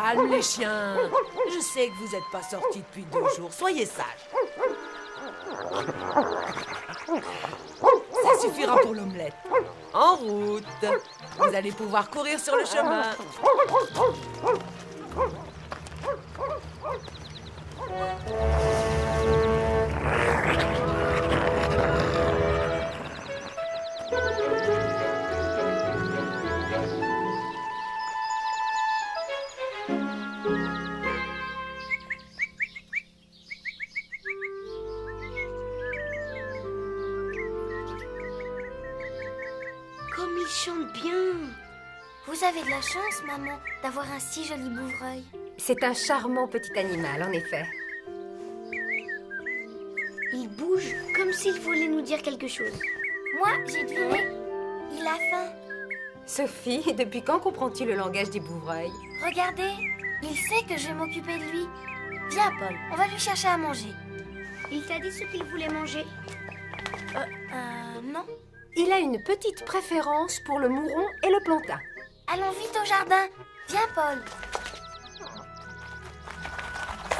calme, les chiens. Je sais que vous n'êtes pas sortis depuis 2 jours. Soyez sages. Ça suffira pour l'omelette. En route. Vous allez pouvoir courir sur le chemin. Comme il chante bien. Vous avez de la chance, maman, d'avoir un si joli bouvreuil. C'est un charmant petit animal, en effet. Il bouge comme s'il voulait nous dire quelque chose. Moi, j'ai deviné. Il a faim. Sophie, depuis quand comprends-tu le langage des bouvreuils? Regardez, il sait que je vais m'occuper de lui. Viens, Paul, on va lui chercher à manger. Il t'a dit ce qu'il voulait manger? Non. Il a une petite préférence pour le mouron et le plantain. Allons vite au jardin. Viens, Paul.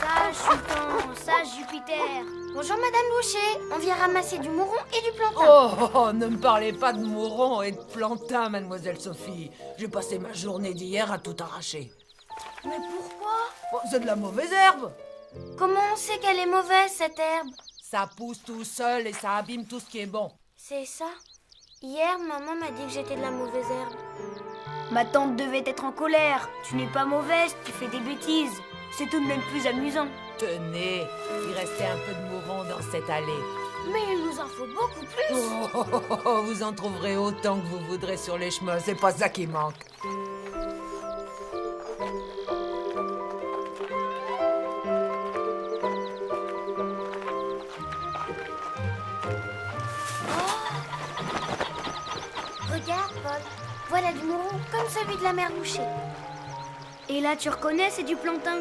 Sage Sultan, sage Jupiter. Bonjour, Madame Boucher. On vient ramasser du mouron et du plantain. Oh, ne me parlez pas de mouron et de plantain, mademoiselle Sophie. J'ai passé ma journée d'hier à tout arracher. Mais pourquoi? Oh, c'est de la mauvaise herbe. Comment on sait qu'elle est mauvaise, cette herbe? Ça pousse tout seul et ça abîme tout ce qui est bon. C'est ça. Hier, maman m'a dit que j'étais de la mauvaise herbe. Ma tante devait être en colère. Tu n'es pas mauvaise, tu fais des bêtises. C'est tout de même plus amusant. Tenez, il restait un peu de mouron dans cette allée. Mais il nous en faut beaucoup plus. Oh, vous en trouverez autant que vous voudrez sur les chemins, c'est pas ça qui manque. Regarde, Paul. Voilà du mouron comme celui de la mère Boucher. Et là, tu reconnais, c'est du plantain.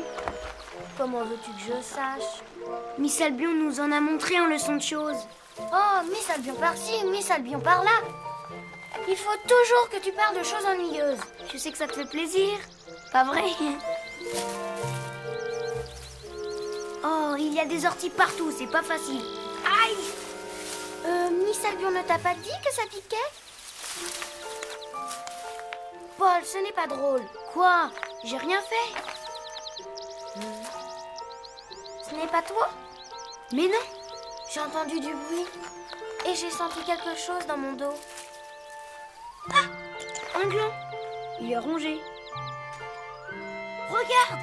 Comment veux-tu que je sache? Miss Albion nous en a montré en leçon de choses. Oh, Miss Albion par-ci, Miss Albion par-là. Il faut toujours que tu parles de choses ennuyeuses. Je sais que ça te fait plaisir. Pas vrai? Oh, il y a des orties partout, c'est pas facile. Aïe! Miss Albion ne t'a pas dit que ça piquait? Paul, ce n'est pas drôle. Quoi? J'ai rien fait. Ce n'est pas toi? Mais non. J'ai entendu du bruit et j'ai senti quelque chose dans mon dos. Un gland. Il est rongé. Regarde!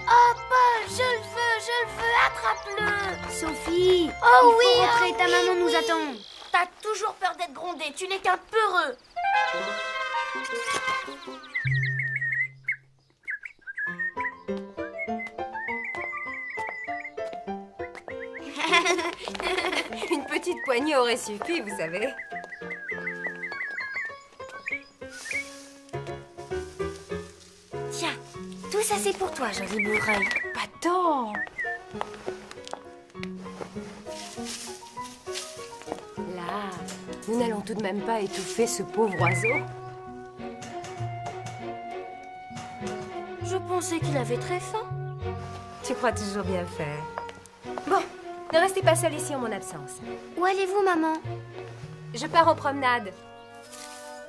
Oh, Paul, je le veux, attrape-le! Sophie, Oh il oui, faut rentrer, oh ta oui, maman nous oui. attend. T'as toujours peur d'être grondé, tu n'es qu'un peureux. Une petite poignée aurait suffi, vous savez. Tiens, tout ça c'est pour toi, joli bouvreuil. Pas tant. Là, nous n'allons tout de même pas étouffer ce pauvre oiseau. Je pensais qu'il avait très faim. Tu crois toujours bien faire. Bon, ne restez pas seul ici en mon absence. Où allez-vous, maman? Je pars en promenade.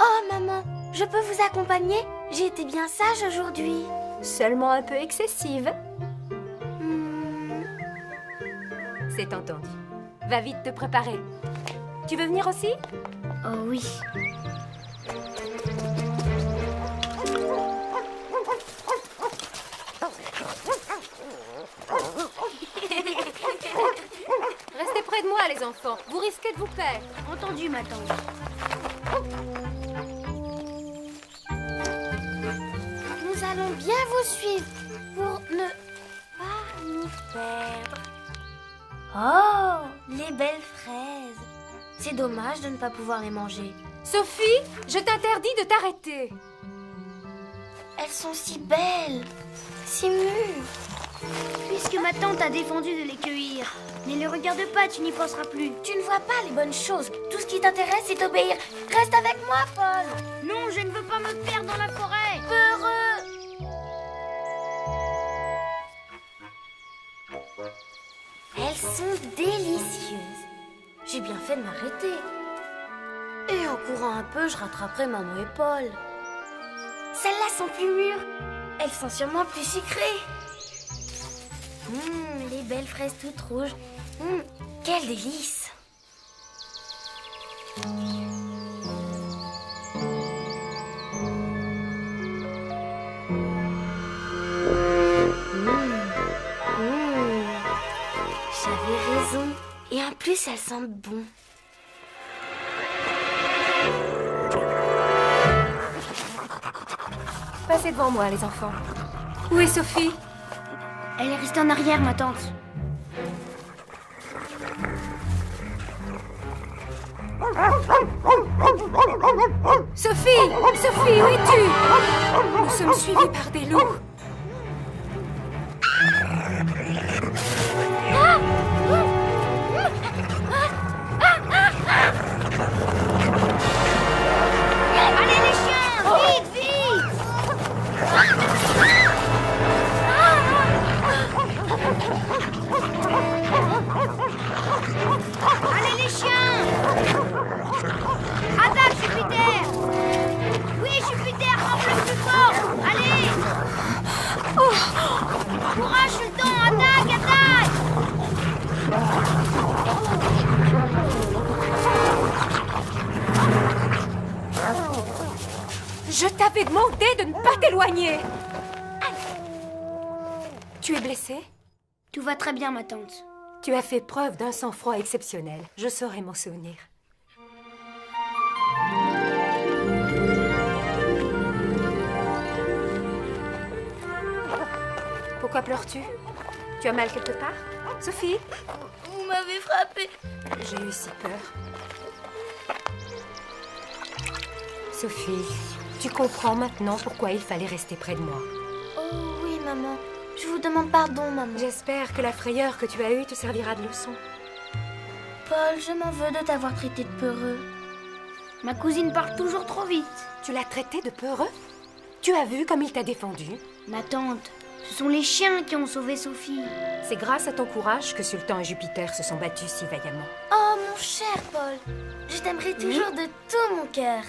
Oh, maman, je peux vous accompagner? J'ai été bien sage aujourd'hui. Seulement un peu excessive. Hmm, C'est entendu. Va vite te préparer. Tu veux venir aussi? Oh oui. Restez près de moi, les enfants. Vous risquez de vous perdre. Entendu, ma tante. nous allons bien vous suivre pour ne pas nous perdre. Oh, les belles fraises. C'est dommage de ne pas pouvoir les manger. Sophie, je t'interdis de t'arrêter. Elles sont si belles, si mûres. Puisque ma tante a défendu de les cueillir. Ne les regarde pas, tu n'y penseras plus. Tu ne vois pas les bonnes choses. Tout ce qui t'intéresse, c'est d'obéir. Reste avec moi, Paul. Non, je ne veux pas me perdre dans la forêt. Peureux. Elles sont délicieuses. J'ai bien fait de m'arrêter. Et en courant un peu, je rattraperai maman et Paul. Celles-là sont plus mûres. Elles sont sûrement plus sucrées. Les belles fraises toutes rouges. Quel délice. J'avais raison. Et en plus, elles sentent bon. Passez devant moi, les enfants. Où est Sophie? Elle est restée en arrière, ma tante. Sophie! Sophie, où es-tu? Nous sommes suivis par des loups. Allez les chiens, vite, vite! Allez les chiens! Attaque Jupiter! Oui Jupiter, frappe le plus fort! Allez! Courage Sultan, attaque, attaque! Je t'avais demandé de ne pas t'éloigner. Tu es blessée? Tout va très bien, ma tante. Tu as fait preuve d'un sang-froid exceptionnel. Je saurai m'en souvenir. Pourquoi pleures-tu? Tu as mal quelque part? Sophie? Vous m'avez frappée. J'ai eu si peur. Sophie, tu comprends maintenant pourquoi il fallait rester près de moi. Oh oui, maman. Je vous demande pardon, maman. J'espère que la frayeur que tu as eue te servira de leçon. Paul, je m'en veux de t'avoir traité de peureux. Ma cousine parle toujours trop vite. Tu l'as traité de peureux? Tu as vu comme il t'a défendu? Ma tante, ce sont les chiens qui ont sauvé Sophie. C'est grâce à ton courage que Sultan et Jupiter se sont battus si vaillamment. Oh, mon cher Paul. Je t'aimerai toujours de tout mon cœur.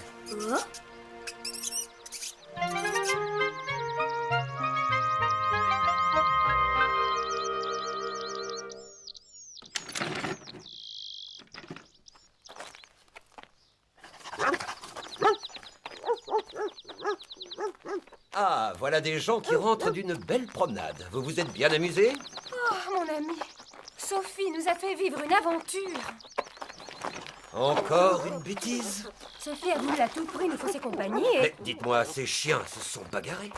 Ah, voilà des gens qui rentrent d'une belle promenade. Vous vous êtes bien amusés? Oh, mon ami, Sophie nous a fait vivre une aventure. Encore une bêtise? Sophie a voulu à tout prix nous fausser compagnie et... Mais dites-moi, ces chiens se sont bagarrés?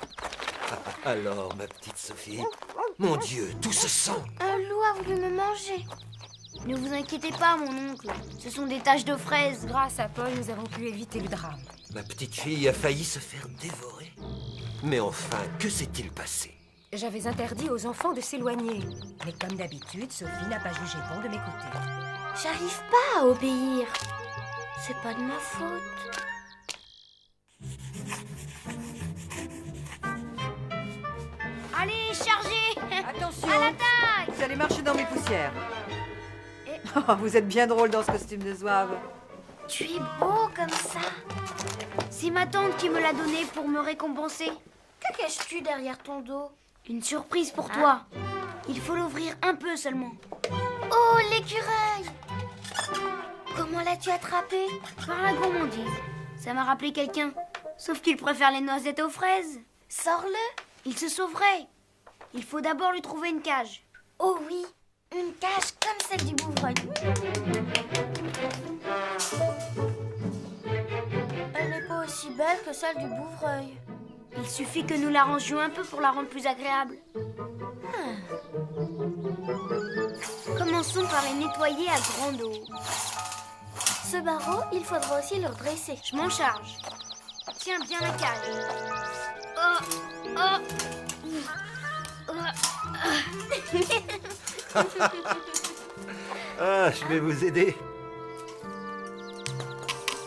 Alors, ma petite Sophie, mon Dieu, tout se sent. Un loup a voulu me manger. Ne vous inquiétez pas, mon oncle. Ce sont des taches de fraises. Grâce à Paul, nous avons pu éviter le drame. Ma petite fille a failli se faire dévorer. Mais enfin, que s'est-il passé? J'avais interdit aux enfants de s'éloigner. Mais comme d'habitude, Sophie n'a pas jugé bon de m'écouter. J'arrive pas à obéir. C'est pas de ma faute. Allez, chargez! Attention, À l'attaque! vous allez marcher dans mes poussières. Oh, vous êtes bien drôle dans ce costume de zouave. Tu es beau comme ça. C'est ma tante qui me l'a donné pour me récompenser. Que caches-tu derrière ton dos? Une surprise pour toi. Il faut l'ouvrir un peu seulement. Oh, l'écureuil! Comment l'as-tu attrapé? Par la gourmandise. Ça m'a rappelé quelqu'un. Sauf qu'il préfère les noisettes aux fraises. Sors-le. Il se sauverait. Il faut d'abord lui trouver une cage. Oh oui, une cage comme celle du bouvreuil. Elle n'est pas aussi belle que celle du bouvreuil. Il suffit que nous l'arrangions un peu pour la rendre plus agréable. Commençons par les nettoyer à grande eau. Ce barreau, il faudra aussi le redresser. Je m'en charge. Tiens bien la cage. Oh, oh. Ah, je vais vous aider.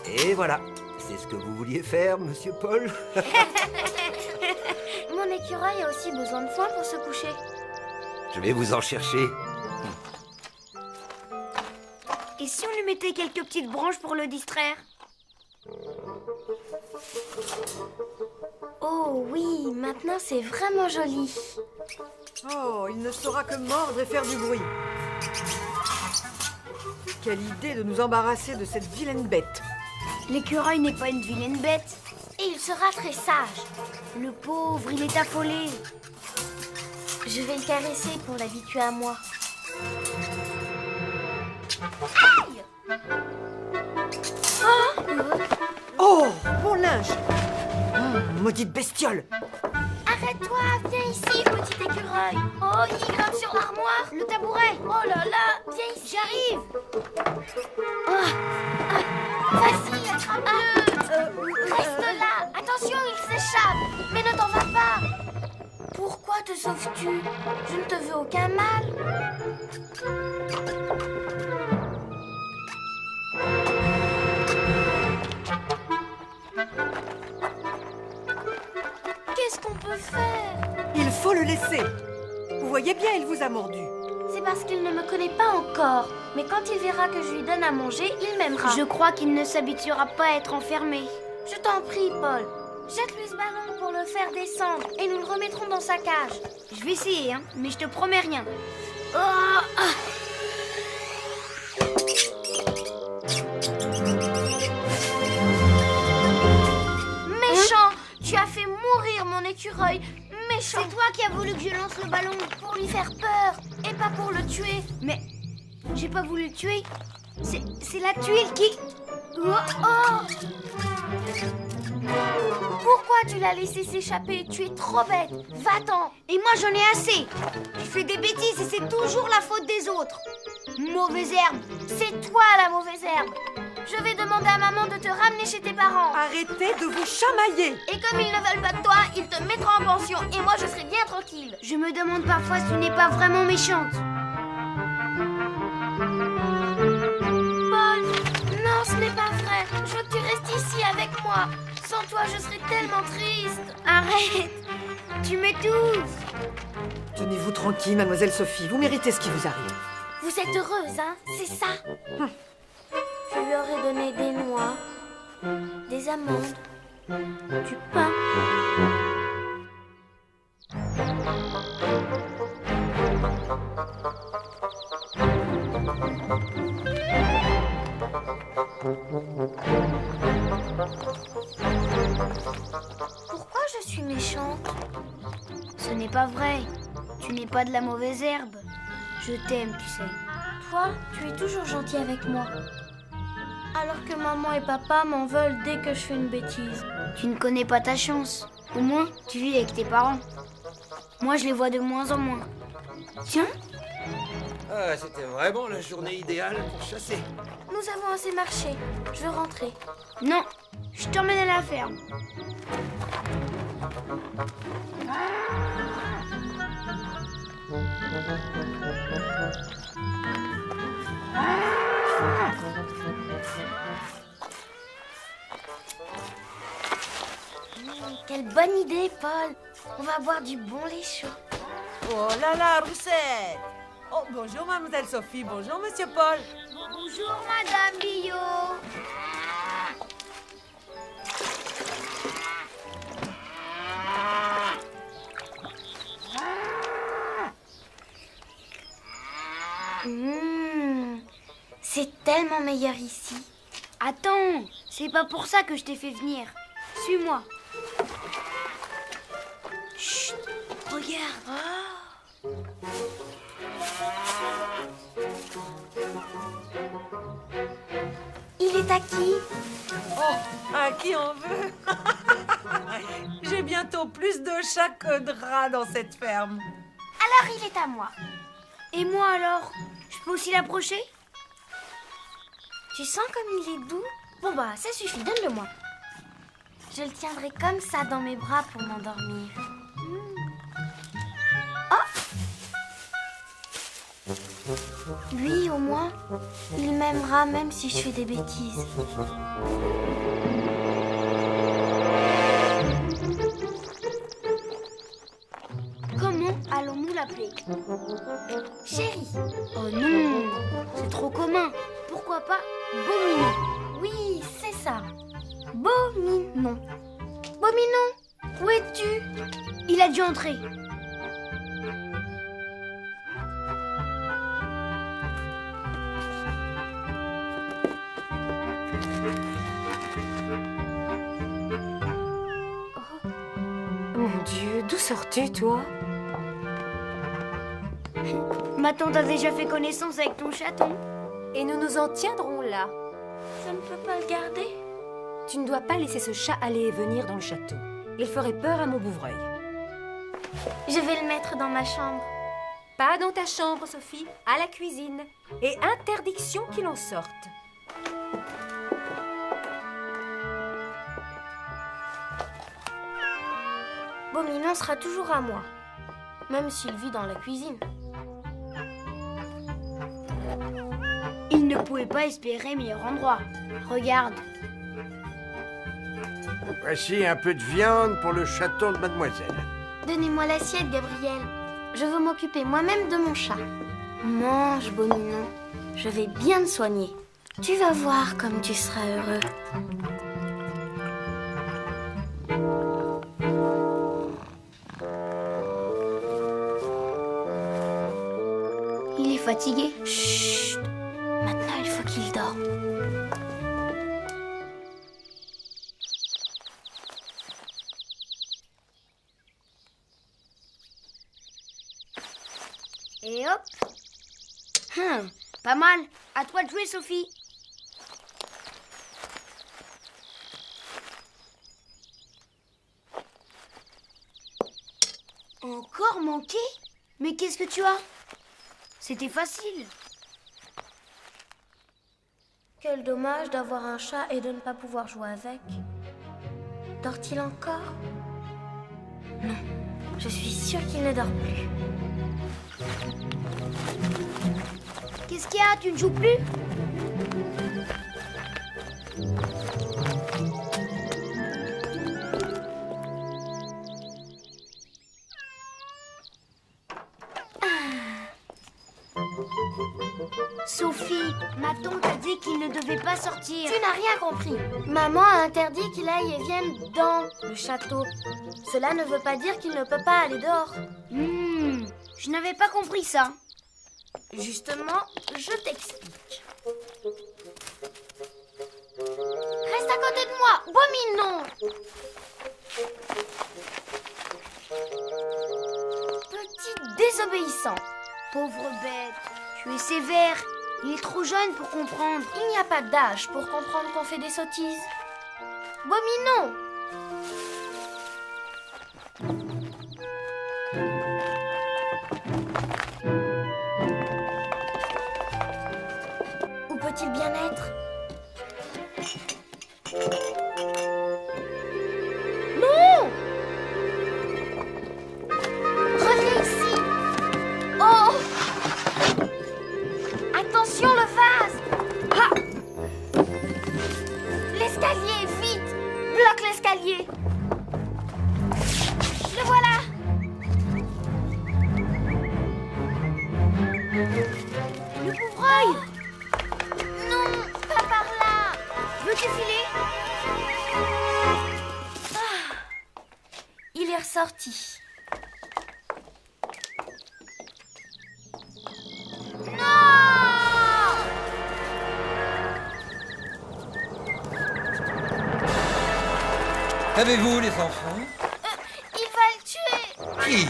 Et voilà, c'est ce que vous vouliez faire, monsieur Paul. Mon écureuil a aussi besoin de foin pour se coucher. Je vais vous en chercher. Et si on lui mettait quelques petites branches pour le distraire? Oh oui, maintenant c'est vraiment joli. Oh, il ne saura que mordre et faire du bruit. Quelle idée de nous embarrasser de cette vilaine bête. L'écureuil n'est pas une vilaine bête. Et il sera très sage. Le pauvre, il est affolé. Je vais le caresser pour l'habituer à moi. Oh, mon linge. Maudite bestiole. Arrête-toi, viens ici, petit écureuil. Oh, il grimpe sur l'armoire. Le tabouret. Oh là là, viens ici. J'arrive. Vas-y, attrape-le. Reste là. Attention, il s'échappe. Mais ne t'en va pas. Pourquoi te sauves-tu? Je ne te veux aucun mal. Qu'est-ce qu'on peut faire? Il faut le laisser. Vous voyez bien, il vous a mordu. C'est parce qu'il ne me connaît pas encore. Mais quand il verra que je lui donne à manger, il m'aimera. Je crois qu'il ne s'habituera pas à être enfermé. Je t'en prie, Paul. Jette-lui ce ballon pour le faire descendre et nous le remettrons dans sa cage. Je vais essayer, hein, mais je te promets rien. Méchant! Tu as fait mourir mon écureuil. Méchant! C'est toi qui as voulu que je lance le ballon. Pour lui faire peur et pas pour le tuer. Mais j'ai pas voulu le tuer. C'est la tuile qui... Pourquoi tu l'as laissé s'échapper? Tu es trop bête. Va-t'en. Et moi j'en ai assez. Je fais des bêtises et c'est toujours la faute des autres. Mauvaise herbe. C'est toi la mauvaise herbe. Je vais demander à maman de te ramener chez tes parents. Arrêtez de vous chamailler. Et comme ils ne veulent pas de toi, ils te mettront en pension et moi je serai bien tranquille. Je me demande parfois si tu n'es pas vraiment méchante. Paul, non, ce n'est pas vrai. Je veux que tu restes ici avec moi. Sans toi, je serais tellement triste. Arrête. Tu m'étouffes. Tenez-vous tranquille, mademoiselle Sophie. Vous méritez ce qui vous arrive. Vous êtes heureuse, hein? C'est ça. Je lui aurais donné des noix, des amandes, du pain. Pourquoi je suis méchante? Ce n'est pas vrai. Tu n'es pas de la mauvaise herbe. Je t'aime, tu sais. Toi, tu es toujours gentil avec moi. Alors que maman et papa m'en veulent dès que je fais une bêtise. Tu ne connais pas ta chance. Au moins, tu vis avec tes parents. Moi, je les vois de moins en moins. Tiens, Ah, c'était vraiment la journée idéale pour chasser. Nous avons assez marché. Je veux rentrer. non, je t'emmène à la ferme. Quelle bonne idée, Paul. On va boire du bon lait chaud. Oh là là, Roussette! Oh, bonjour, mademoiselle Sophie. Bonjour, monsieur Paul. Bonjour, Madame Billot. C'est tellement meilleur ici. Attends, c'est pas pour ça que je t'ai fait venir. Suis-moi. Chut, regarde. Il est à qui? Oh, à qui on veut? J'ai bientôt plus de chats que de rats dans cette ferme. Alors il est à moi. Et moi alors? Je peux aussi l'approcher? Tu sens comme il est doux? Bon bah, ça suffit, donne-le-moi. Je le tiendrai comme ça dans mes bras pour m'endormir. Lui, au moins, il m'aimera même si je fais des bêtises. Comment allons-nous l'appeler? Chérie. Oh non, c'est trop commun. Pourquoi pas Beauminon? Oui, c'est ça. Beauminon. Beauminon, où es-tu? Il a dû entrer. Mon Dieu, d'où sors-tu, toi? Ma tante a déjà fait connaissance avec ton chaton. Et nous nous en tiendrons là. Je ne peux pas le garder. Tu ne dois pas laisser ce chat aller et venir dans le château. Il ferait peur à mon bouvreuil. Je vais le mettre dans ma chambre. Pas dans ta chambre, Sophie, à la cuisine. Et interdiction qu'il en sorte. Beauminon sera toujours à moi, même s'il vit dans la cuisine. Il ne pouvait pas espérer meilleur endroit. Regarde. Voici un peu de viande pour le chaton de mademoiselle. Donnez-moi l'assiette, Gabriel. Je veux m'occuper moi-même de mon chat. Mange, Beauminon. Je vais bien te soigner. Tu vas voir comme tu seras heureux. Il est fatigué. Chut. Maintenant, il faut qu'il dorme. Et hop. Pas mal. À toi de jouer, Sophie. Encore manqué? Mais qu'est-ce que tu as? C'était facile. Quel dommage d'avoir un chat et de ne pas pouvoir jouer avec. Dort-il encore? Non, je suis sûre qu'il ne dort plus. Qu'est-ce qu'il y a? Tu ne joues plus? Sophie, ma tante a dit qu'il ne devait pas sortir. Tu n'as rien compris. Maman a interdit qu'il aille et vienne dans le château. Cela ne veut pas dire qu'il ne peut pas aller dehors. Je n'avais pas compris ça. Justement, je t'explique. Reste à côté de moi, Beauminon. Petit désobéissant. Pauvre bête, tu es sévère. Il est trop jeune pour comprendre. Il n'y a pas d'âge pour comprendre qu'on fait des sottises. Beauminon. Où peut-il bien être? Non! Reviens ici! Oh! Attention, le vase! Ah! L'escalier, vite! Bloque l'escalier! Le voilà! Le bouvreuil! Non, pas par là! Veux-tu filer? Il est ressorti. Non! Avez-vous les enfants? Il va le tuer! Qui?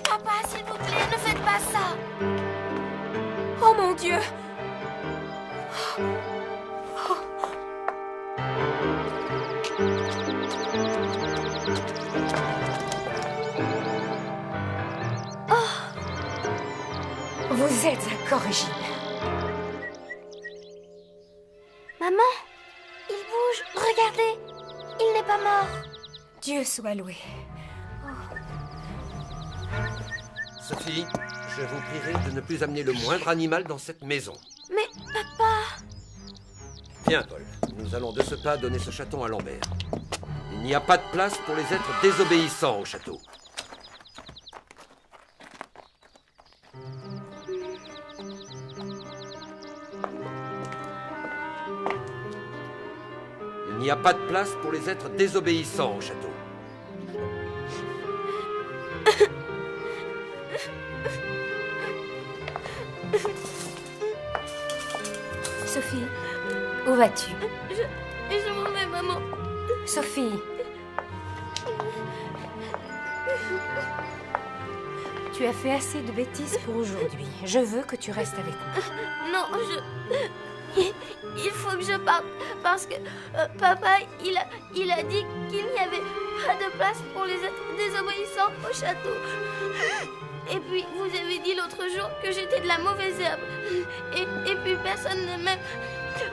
Papa, s'il vous plaît, ne faites pas ça! Oh mon Dieu! Vous êtes incorrigible. Maman, il bouge, regardez! Il n'est pas mort. Dieu soit loué. Sophie, je vous prierai de ne plus amener le moindre animal dans cette maison. Mais papa... Viens, Paul. Nous allons de ce pas donner ce chaton à Lambert. Il n'y a pas de place pour les êtres désobéissants au château. Il n'y a pas de place pour les êtres désobéissants au château. Sophie, où vas-tu? Je m'en vais, maman. Sophie. Tu as fait assez de bêtises pour aujourd'hui. Je veux que tu restes avec moi. Non, il faut que je parte parce que papa, il a dit qu'il n'y avait pas de place pour les êtres désobéissants au château. Et puis, vous avez dit l'autre jour que j'étais de la mauvaise herbe. Et puis, personne ne m'aime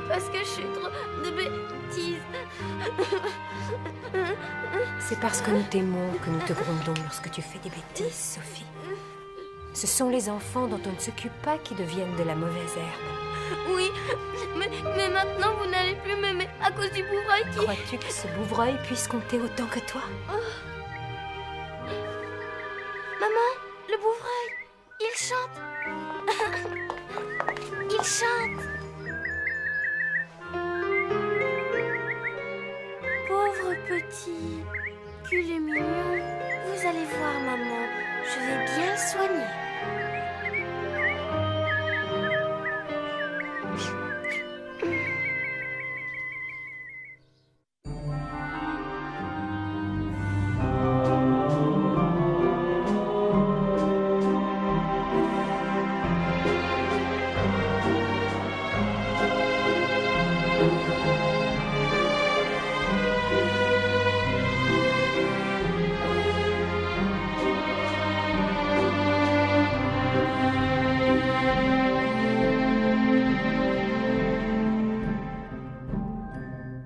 parce que je suis trop de bêtises. C'est parce que nous t'aimons que nous te grondons lorsque tu fais des bêtises, Sophie. Ce sont les enfants dont on ne s'occupe pas qui deviennent de la mauvaise herbe. Oui, mais maintenant, vous n'allez plus m'aimer à cause du bouvreuil qui... Crois-tu que ce bouvreuil puisse compter autant que toi? Maman, le bouvreuil, il chante. Il chante. Pauvre petit, qu'il est mignon. Vous allez voir, maman, je vais bien le soigner.